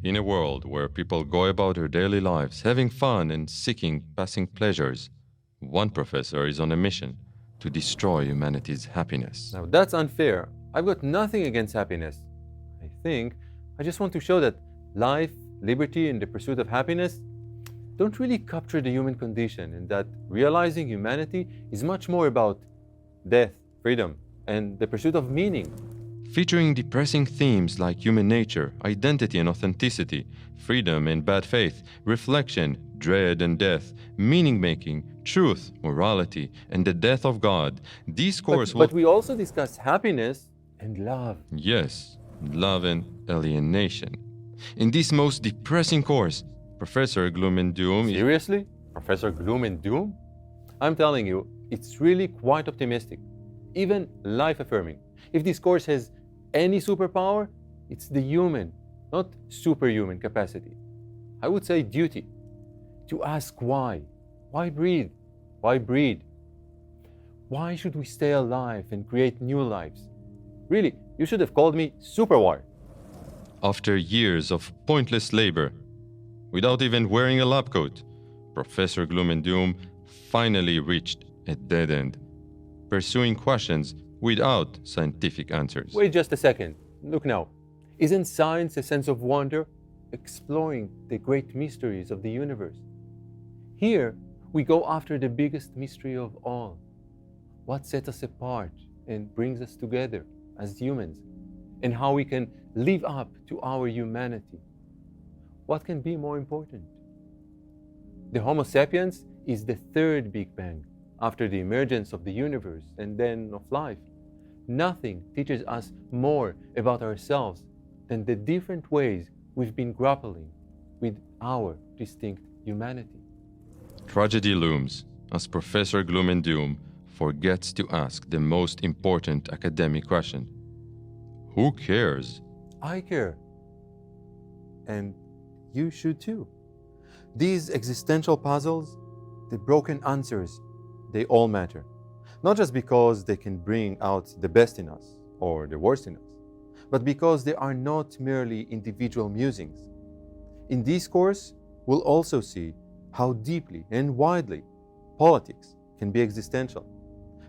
In a world where people go about their daily lives having fun and seeking passing pleasures, one professor is on a mission to destroy humanity's happiness. Now that's unfair. I've got nothing against happiness. I just want to show that life, liberty, and the pursuit of happiness don't really capture the human condition, and that realizing humanity is much more about death, freedom, and the pursuit of meaning. Featuring depressing themes like human nature, identity and authenticity, freedom and bad faith, reflection, dread and death, meaning-making, truth, morality, and the death of God, these courses But we also discuss happiness and love. Yes, love and alienation. In this most depressing course, Professor Gloom and Doom... Seriously? Professor Gloom and Doom? I'm telling you, it's really quite optimistic, even life-affirming. If this course has any superpower, it's the human, not superhuman capacity. I would say duty. To ask why. Why breathe? Why breed? Why should we stay alive and create new lives? Really, you should have called me Superwire. After years of pointless labor, without even wearing a lab coat, Professor Gloom and Doom finally reached a dead end, pursuing questions without scientific answers. Wait just a second. Look now. Isn't science a sense of wonder, exploring the great mysteries of the universe? Here, we go after the biggest mystery of all. What sets us apart and brings us together as humans, and how we can live up to our humanity. What can be more important? The Homo sapiens is the third Big Bang, after the emergence of the universe and then of life. Nothing teaches us more about ourselves than the different ways we've been grappling with our distinct humanity. Tragedy looms as Professor Gloom and Doom forgets to ask the most important academic question. Who cares? I care. And you should too. These existential puzzles, the broken answers, they all matter. Not just because they can bring out the best in us or the worst in us, but because they are not merely individual musings. In this course, we'll also see how deeply and widely politics can be existential,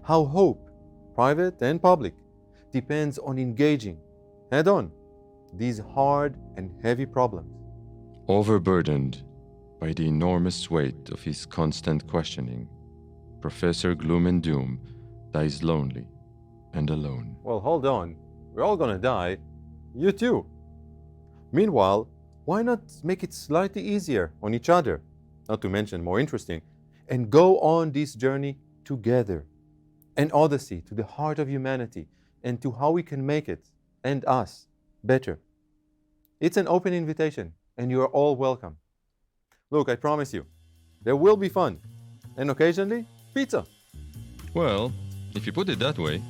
how hope, private and public, depends on engaging head-on these hard and heavy problems. Overburdened by the enormous weight of his constant questioning, Professor Gloom and Doom dies lonely and alone. Well, hold on. We're all gonna die. You too. Meanwhile, why not make it slightly easier on each other, not to mention more interesting, and go on this journey together? An odyssey to the heart of humanity and to how we can make it, and us, better. It's an open invitation, and you are all welcome. Look, I promise you, there will be fun, and occasionally, pizza. Well, if you put it that way,